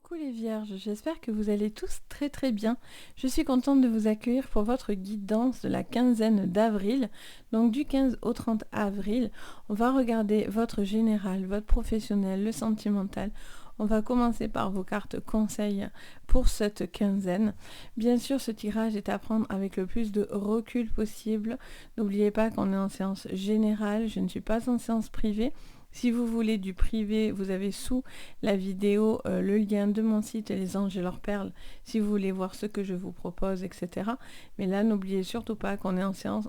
Coucou les vierges, j'espère que vous allez tous très bien. Je suis contente de vous accueillir pour votre guidance de la quinzaine d'avril. Donc du 15 au 30 avril, on va regarder votre général, votre professionnel, le sentimental. On va commencer par vos cartes conseils pour cette quinzaine. Bien sûr, ce tirage est à prendre avec le plus de recul possible. N'oubliez pas qu'on est en séance générale, je ne suis pas en séance privée. Si vous voulez du privé, vous avez sous la vidéo le lien de mon site et les anges et leurs perles si vous voulez voir ce que je vous propose, etc. Mais là, n'oubliez surtout pas qu'on est en séance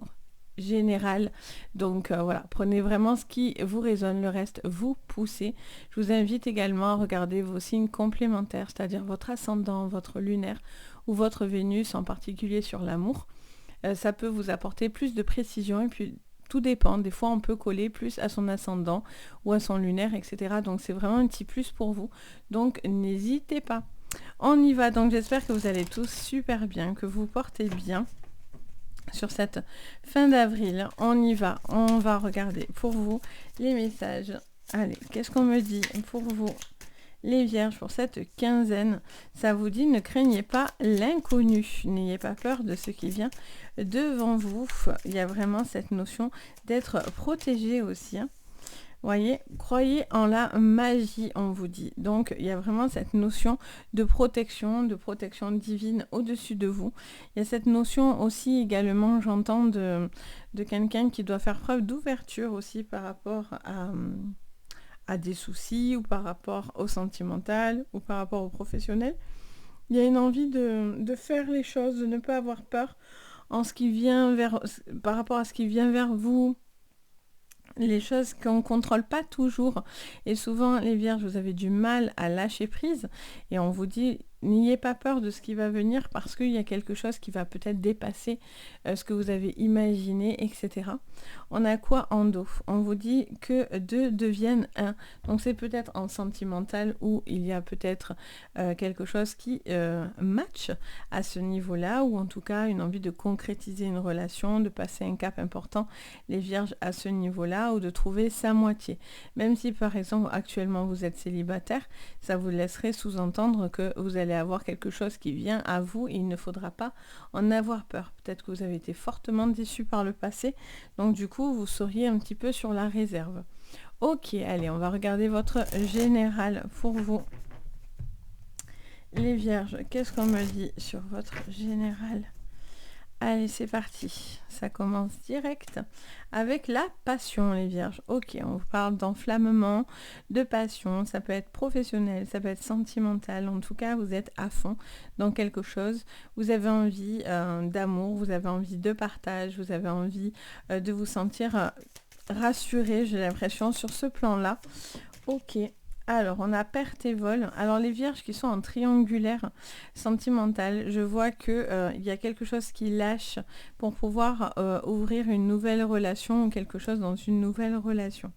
générale. Donc voilà, prenez vraiment ce qui vous résonne, le reste vous poussez. Je vous invite également à regarder vos signes complémentaires, c'est-à-dire votre ascendant, votre lunaire ou votre Vénus, en particulier sur l'amour. Ça peut vous apporter plus de précision et puis tout dépend, des fois on peut coller plus à son ascendant ou à son lunaire, etc. Donc c'est vraiment un petit plus pour vous. Donc n'hésitez pas. On y va, donc j'espère que vous allez tous super bien, que vous portez bien sur cette fin d'avril. On y va, on va regarder pour vous les messages. Allez, qu'est-ce qu'on me dit pour vous les vierges pour cette quinzaine? Ça vous dit, ne craignez pas l'inconnu, n'ayez pas peur de ce qui vient devant vous. Il y a vraiment cette notion d'être protégé aussi, hein. Voyez, croyez en la magie, on vous dit. Donc, il y a vraiment cette notion de protection divine au-dessus de vous. Il y a cette notion aussi également, j'entends, de quelqu'un qui doit faire preuve d'ouverture aussi par rapport à des soucis ou par rapport au sentimental ou par rapport au professionnel. Il y a une envie de faire les choses, de ne pas avoir peur en ce qui vient par rapport à ce qui vient vers vous. Les choses qu'on ne contrôle pas toujours. Et souvent, les vierges, vous avez du mal à lâcher prise. Et on vous dit, n'ayez pas peur de ce qui va venir parce qu'il y a quelque chose qui va peut-être dépasser ce que vous avez imaginé, etc. On a quoi en dos? On vous dit que deux deviennent un. Donc c'est peut-être en sentimental où il y a peut-être quelque chose qui match à ce niveau-là, ou en tout cas une envie de concrétiser une relation, de passer un cap important, les vierges, à ce niveau-là, ou de trouver sa moitié. Même si par exemple actuellement vous êtes célibataire, ça vous laisserait sous-entendre que vous allez avoir quelque chose qui vient à vous et il ne faudra pas en avoir peur. Peut-être que vous avez été fortement déçu par le passé, donc du coup vous seriez un petit peu sur la réserve. Ok, allez, on va regarder votre général pour vous. Les vierges, qu'est-ce qu'on me dit sur votre général? Allez, c'est parti. Ça commence direct avec la passion, les vierges. Ok, on vous parle d'enflammement, de passion. Ça peut être professionnel, ça peut être sentimental. En tout cas, vous êtes à fond dans quelque chose. Vous avez envie d'amour, vous avez envie de partage, vous avez envie de vous sentir rassuré, j'ai l'impression, sur ce plan-là. Ok. Alors, on a perte et vol. Alors, les vierges qui sont en triangulaire sentimental, je vois que il y a quelque chose qui lâche pour pouvoir ouvrir une nouvelle relation ou quelque chose dans une nouvelle relation.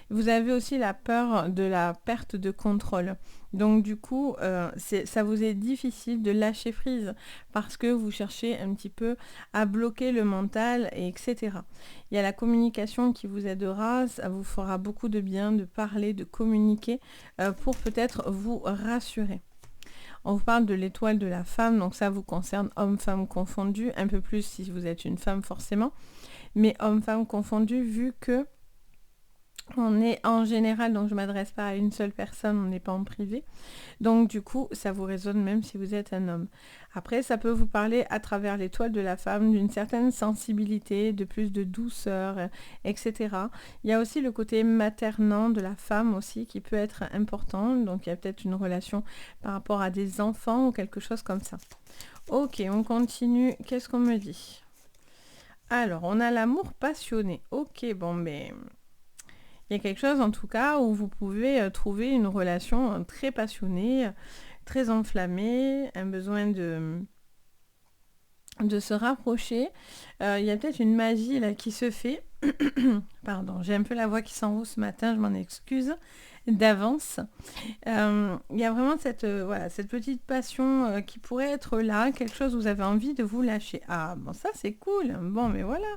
Vous avez aussi la peur de la perte de contrôle. Donc du coup, ça vous est difficile de lâcher prise parce que vous cherchez un petit peu à bloquer le mental, et etc. Il y a la communication qui vous aidera, ça vous fera beaucoup de bien de parler, de communiquer pour peut-être vous rassurer. On vous parle de l'étoile de la femme, donc ça vous concerne homme-femme confondu, un peu plus si vous êtes une femme forcément, mais homme-femme confondu vu que on est en général, donc je ne m'adresse pas à une seule personne, on n'est pas en privé. Donc du coup, ça vous résonne même si vous êtes un homme. Après, ça peut vous parler à travers l'étoile de la femme d'une certaine sensibilité, de plus de douceur, etc. Il y a aussi le côté maternant de la femme aussi qui peut être important. Donc il y a peut-être une relation par rapport à des enfants ou quelque chose comme ça. Ok, on continue. Qu'est-ce qu'on me dit? Alors, on a l'amour passionné. Ok, bon, mais... il y a quelque chose en tout cas où vous pouvez trouver une relation très passionnée, très enflammée, un besoin de se rapprocher. Il y a peut-être une magie là qui se fait. Pardon, j'ai un peu la voix qui s'enroule ce matin, je m'en excuse d'avance. Il y a vraiment cette petite passion qui pourrait être là, quelque chose où vous avez envie de vous lâcher. Ah bon, ça c'est cool, bon mais voilà.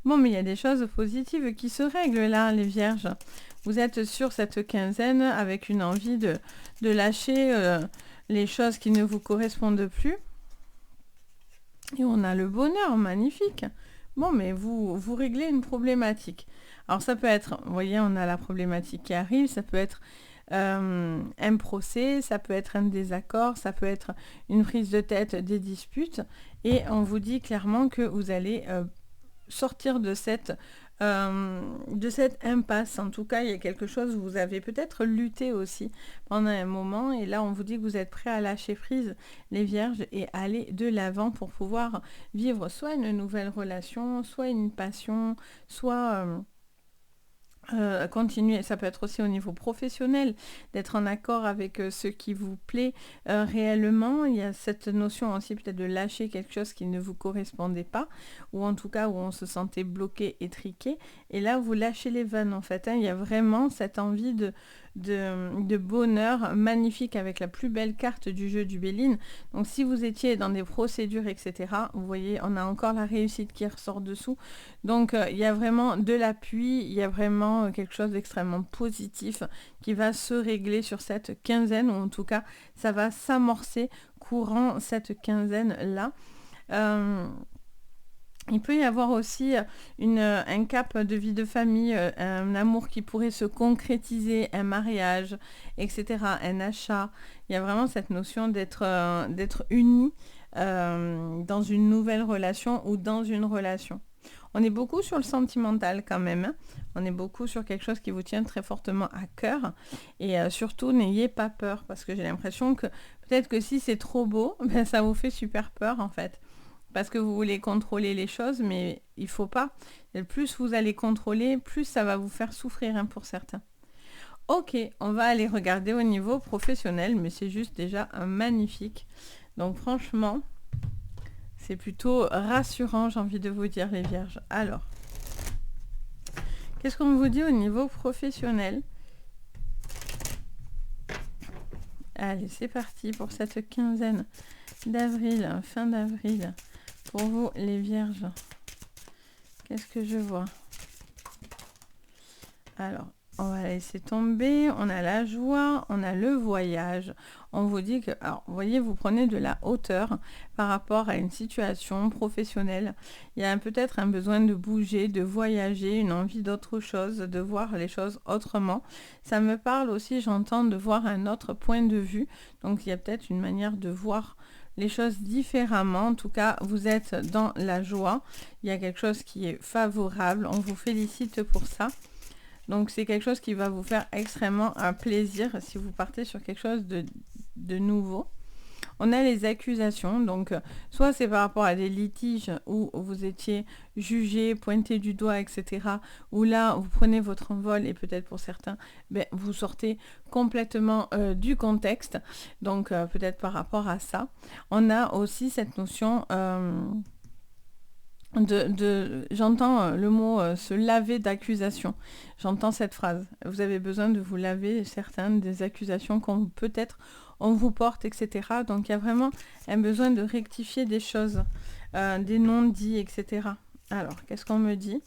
Bon, mais il y a des choses positives qui se règlent là, les vierges. vous êtes sur cette quinzaine avec une envie de lâcher les choses qui ne vous correspondent plus. Et on a le bonheur, magnifique. Bon, mais vous réglez une problématique. Alors ça peut être, vous voyez, on a la problématique qui arrive, ça peut être un procès, ça peut être un désaccord, ça peut être une prise de tête, des disputes. Et on vous dit clairement que vous allez sortir de cette impasse. En tout cas, il y a quelque chose où vous avez peut-être lutté aussi pendant un moment et là on vous dit que vous êtes prêts à lâcher prise, les vierges, et aller de l'avant pour pouvoir vivre soit une nouvelle relation, soit une passion, soit continuer. Ça peut être aussi au niveau professionnel, d'être en accord avec ce qui vous plaît réellement. Il y a cette notion aussi peut-être de lâcher quelque chose qui ne vous correspondait pas, ou en tout cas où on se sentait bloqué, étriqué. Et là, vous lâchez les vannes en fait. Il y a vraiment cette envie de bonheur magnifique avec la plus belle carte du jeu du Béline. Donc si vous étiez dans des procédures, etc., vous voyez, on a encore la réussite qui ressort dessous. Donc il y a vraiment de l'appui, il y a vraiment quelque chose d'extrêmement positif qui va se régler sur cette quinzaine, ou en tout cas ça va s'amorcer courant cette quinzaine-là. Il peut y avoir aussi un cap de vie de famille, un amour qui pourrait se concrétiser, un mariage, etc., un achat. Il y a vraiment cette notion d'être unis dans une nouvelle relation ou dans une relation. On est beaucoup sur le sentimental quand même. On est beaucoup sur quelque chose qui vous tient très fortement à cœur. Et surtout, n'ayez pas peur, parce que j'ai l'impression que peut-être que si c'est trop beau, ben, ça vous fait super peur en fait. Parce que vous voulez contrôler les choses, mais il ne faut pas. Et plus vous allez contrôler, plus ça va vous faire souffrir, hein, pour certains. Ok, on va aller regarder au niveau professionnel, mais c'est juste déjà un magnifique. Donc franchement, c'est plutôt rassurant, j'ai envie de vous dire, les vierges. Alors, qu'est-ce qu'on vous dit au niveau professionnel? Allez, c'est parti pour cette quinzaine d'avril, fin d'avril. Pour vous, les vierges, qu'est-ce que je vois? Alors, on va laisser tomber. On a la joie, on a le voyage. On vous dit que, alors, vous voyez, vous prenez de la hauteur par rapport à une situation professionnelle. Il y a peut-être un besoin de bouger, de voyager, une envie d'autre chose, de voir les choses autrement. Ça me parle aussi, j'entends, de voir un autre point de vue. Donc, il y a peut-être une manière de voir les choses différemment. En tout cas, vous êtes dans la joie. Il y a quelque chose qui est favorable. On vous félicite pour ça. Donc, c'est quelque chose qui va vous faire extrêmement un plaisir si vous partez sur quelque chose de nouveau. On a les accusations, donc soit c'est par rapport à des litiges où vous étiez jugé, pointé du doigt, etc. Où là, vous prenez votre envol et peut-être pour certains, vous sortez complètement du contexte. Donc peut-être par rapport à ça. On a aussi cette notion j'entends le mot se laver d'accusations. J'entends cette phrase. Vous avez besoin de vous laver certaines des accusations qu'on peut-être on vous porte, etc. Donc il y a vraiment un besoin de rectifier des choses, des non-dits, etc. Alors, qu'est-ce qu'on me dit?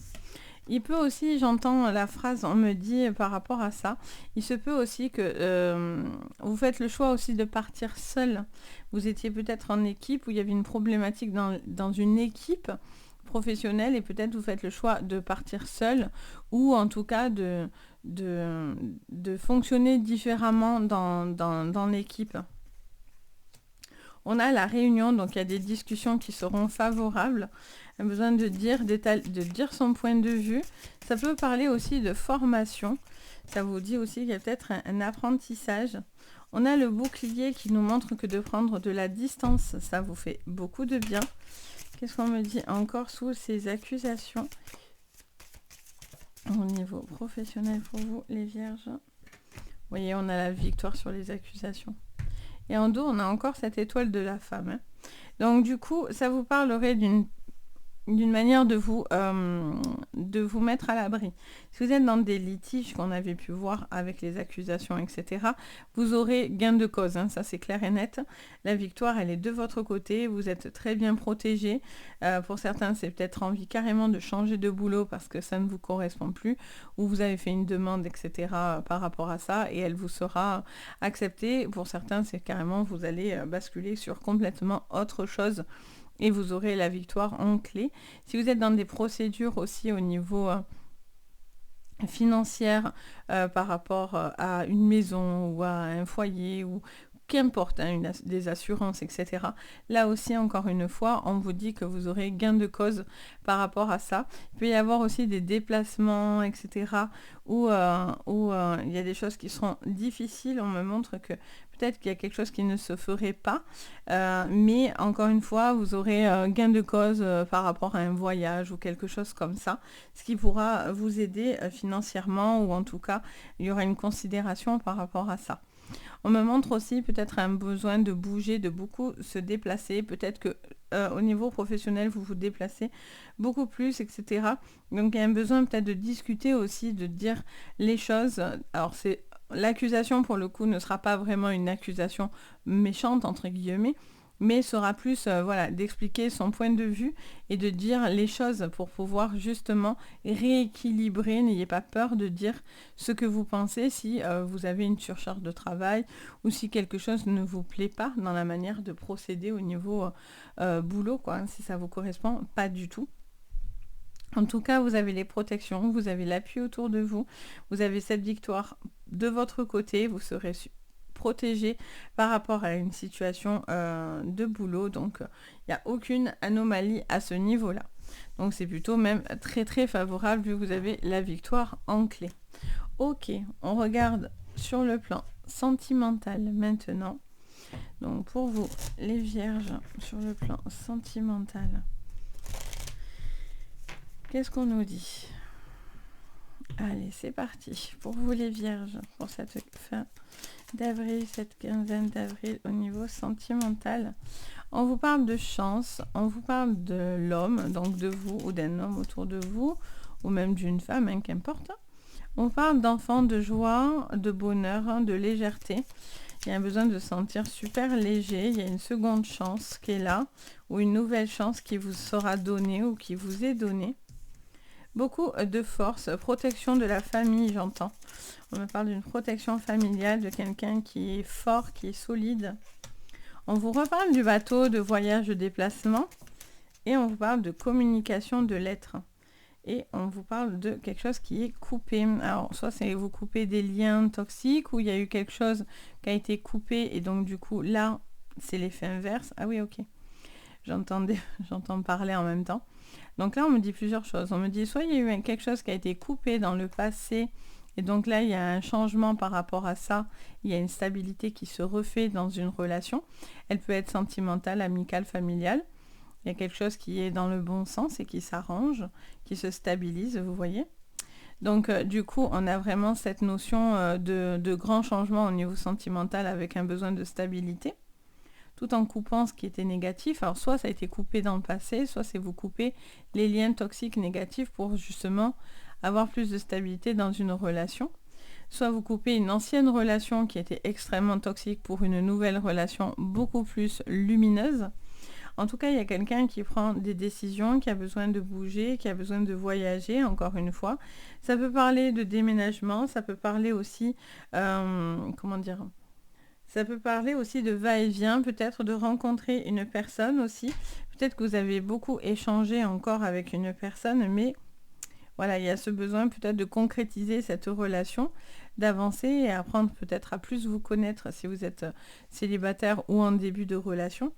Il peut aussi, j'entends la phrase, on me dit par rapport à ça, il se peut aussi que vous faites le choix aussi de partir seul. Vous étiez peut-être en équipe où il y avait une problématique dans une équipe professionnelle et peut-être vous faites le choix de partir seul ou en tout cas de fonctionner différemment dans l'équipe. On a la réunion, donc il y a des discussions qui seront favorables. Un besoin de dire son point de vue. Ça peut parler aussi de formation. Ça vous dit aussi qu'il y a peut-être un apprentissage. On a le bouclier qui nous montre que de prendre de la distance, ça vous fait beaucoup de bien. Qu'est-ce qu'on me dit encore sous ces accusations au niveau professionnel pour vous, les vierges? Vous voyez, on a la victoire sur les accusations. Et en dos, on a encore cette étoile de la femme. Donc du coup, ça vous parlerait d'une manière de vous mettre à l'abri. Si vous êtes dans des litiges qu'on avait pu voir avec les accusations, etc., vous aurez gain de cause, hein, ça c'est clair et net. La victoire, elle est de votre côté, vous êtes très bien protégé. Pour certains, c'est peut-être envie carrément de changer de boulot parce que ça ne vous correspond plus, ou vous avez fait une demande, etc., par rapport à ça, et elle vous sera acceptée. Pour certains, c'est carrément, vous allez basculer sur complètement autre chose, et vous aurez la victoire en clé. Si vous êtes dans des procédures aussi au niveau financière par rapport à une maison ou à un foyer ou qu'importe, hein, des assurances, etc. Là aussi, encore une fois, on vous dit que vous aurez gain de cause par rapport à ça. Il peut y avoir aussi des déplacements, etc. où il y a des choses qui seront difficiles. On me montre que peut-être qu'il y a quelque chose qui ne se ferait pas. Mais encore une fois, vous aurez gain de cause par rapport à un voyage ou quelque chose comme ça. Ce qui pourra vous aider financièrement, ou en tout cas, il y aura une considération par rapport à ça. On me montre aussi peut-être un besoin de bouger, de beaucoup se déplacer. Peut-être que au niveau professionnel, vous vous déplacez beaucoup plus, etc. Donc il y a un besoin peut-être de discuter aussi, de dire les choses. Alors l'accusation pour le coup ne sera pas vraiment une accusation méchante entre guillemets, mais sera plus d'expliquer son point de vue et de dire les choses pour pouvoir justement rééquilibrer. N'ayez pas peur de dire ce que vous pensez si vous avez une surcharge de travail ou si quelque chose ne vous plaît pas dans la manière de procéder au niveau boulot, quoi, si ça vous correspond pas du tout. En tout cas, vous avez les protections, vous avez l'appui autour de vous, vous avez cette victoire de votre côté, vous serez protégé par rapport à une situation de boulot, donc il n'y a aucune anomalie à ce niveau-là. Donc c'est plutôt même très très favorable vu que vous avez la victoire en clé. Ok, on regarde sur le plan sentimental maintenant. Donc pour vous, les vierges, sur le plan sentimental, qu'est-ce qu'on nous dit ? Allez, c'est parti. Pour vous les vierges, pour cette fin d'avril, cette quinzaine d'avril au niveau sentimental, on vous parle de chance, on vous parle de l'homme, donc de vous ou d'un homme autour de vous, ou même d'une femme, hein, qu'importe. On parle d'enfants, de joie, de bonheur, hein, de légèreté. Il y a un besoin de se sentir super léger. Il y a une seconde chance qui est là, ou une nouvelle chance qui vous sera donnée ou qui vous est donnée. Beaucoup de force, protection de la famille, j'entends. On me parle d'une protection familiale, de quelqu'un qui est fort, qui est solide. On vous reparle du bateau, de voyage, de déplacement. Et on vous parle de communication de l'être. Et on vous parle de quelque chose qui est coupé. Alors, soit c'est vous coupez des liens toxiques, ou il y a eu quelque chose qui a été coupé, et donc du coup, là, c'est l'effet inverse. Ah oui, ok. J'entends parler en même temps. Donc là, on me dit plusieurs choses. On me dit soit il y a eu quelque chose qui a été coupé dans le passé, et donc là, il y a un changement par rapport à ça. Il y a une stabilité qui se refait dans une relation. Elle peut être sentimentale, amicale, familiale. Il y a quelque chose qui est dans le bon sens et qui s'arrange, qui se stabilise, vous voyez. Donc du coup, on a vraiment cette notion de grand changement au niveau sentimental avec un besoin de stabilité, tout en coupant ce qui était négatif. Alors soit ça a été coupé dans le passé, soit c'est vous couper les liens toxiques négatifs pour justement avoir plus de stabilité dans une relation. Soit vous coupez une ancienne relation qui était extrêmement toxique pour une nouvelle relation beaucoup plus lumineuse. En tout cas, il y a quelqu'un qui prend des décisions, qui a besoin de bouger, qui a besoin de voyager, encore une fois. Ça peut parler de déménagement, ça peut parler aussi, ça peut parler aussi de va-et-vient, peut-être de rencontrer une personne aussi. Peut-être que vous avez beaucoup échangé encore avec une personne, mais voilà, il y a ce besoin peut-être de concrétiser cette relation, d'avancer et apprendre peut-être à plus vous connaître si vous êtes célibataire ou en début de relation.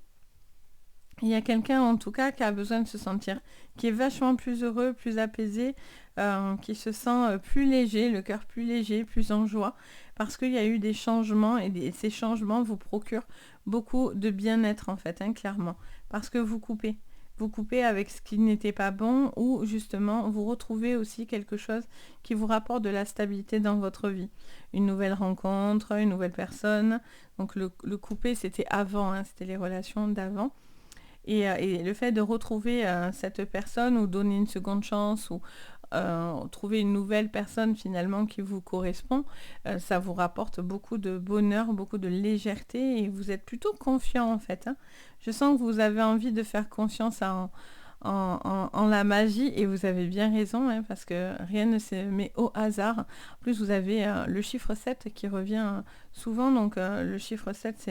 Il y a quelqu'un en tout cas qui a besoin de se sentir, qui est vachement plus heureux, plus apaisé, qui se sent plus léger, le cœur plus léger, plus en joie, parce qu'il y a eu des changements et ces changements vous procurent beaucoup de bien-être en fait, hein, clairement, parce que vous coupez avec ce qui n'était pas bon, ou justement vous retrouvez aussi quelque chose qui vous rapporte de la stabilité dans votre vie, une nouvelle rencontre, une nouvelle personne. Donc le couper c'était avant, hein, c'était les relations d'avant. Et le fait de retrouver cette personne ou donner une seconde chance ou trouver une nouvelle personne finalement qui vous correspond, ça vous rapporte beaucoup de bonheur, beaucoup de légèreté et vous êtes plutôt confiant en fait, hein. Je sens que vous avez envie de faire confiance en la magie et vous avez bien raison, hein, parce que rien ne se met au hasard. En plus, vous avez le chiffre 7 qui revient souvent, donc le chiffre 7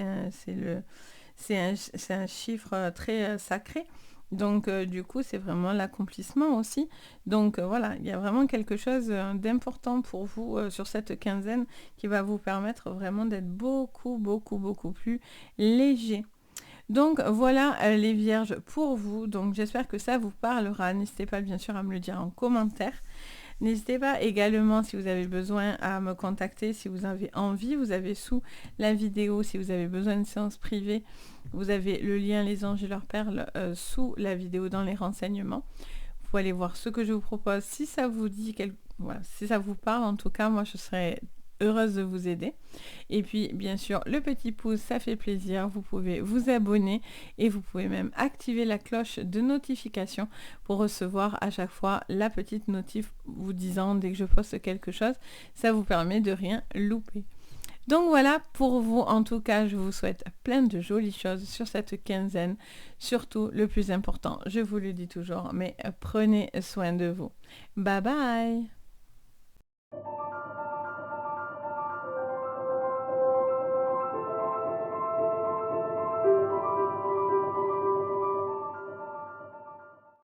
c'est un chiffre très sacré. Donc du coup, c'est vraiment l'accomplissement aussi. Donc voilà, il y a vraiment quelque chose d'important pour vous sur cette quinzaine qui va vous permettre vraiment d'être beaucoup, beaucoup, beaucoup plus léger. Donc voilà les vierges pour vous. Donc j'espère que ça vous parlera. N'hésitez pas bien sûr à me le dire en commentaire. N'hésitez pas également si vous avez besoin à me contacter, si vous avez envie, vous avez sous la vidéo, si vous avez besoin d'une séance privée, vous avez le lien Les Anges et leurs perles sous la vidéo dans les renseignements. Vous pouvez aller voir ce que je vous propose. Si ça vous dit, voilà, si ça vous parle, en tout cas, moi je serais heureuse de vous aider. Et puis bien sûr le petit pouce, ça fait plaisir, vous pouvez vous abonner et vous pouvez même activer la cloche de notification pour recevoir à chaque fois la petite notif vous disant dès que je poste quelque chose, ça vous permet de rien louper. Donc voilà pour vous, en tout cas je vous souhaite plein de jolies choses sur cette quinzaine, surtout le plus important, je vous le dis toujours, mais prenez soin de vous. Bye bye.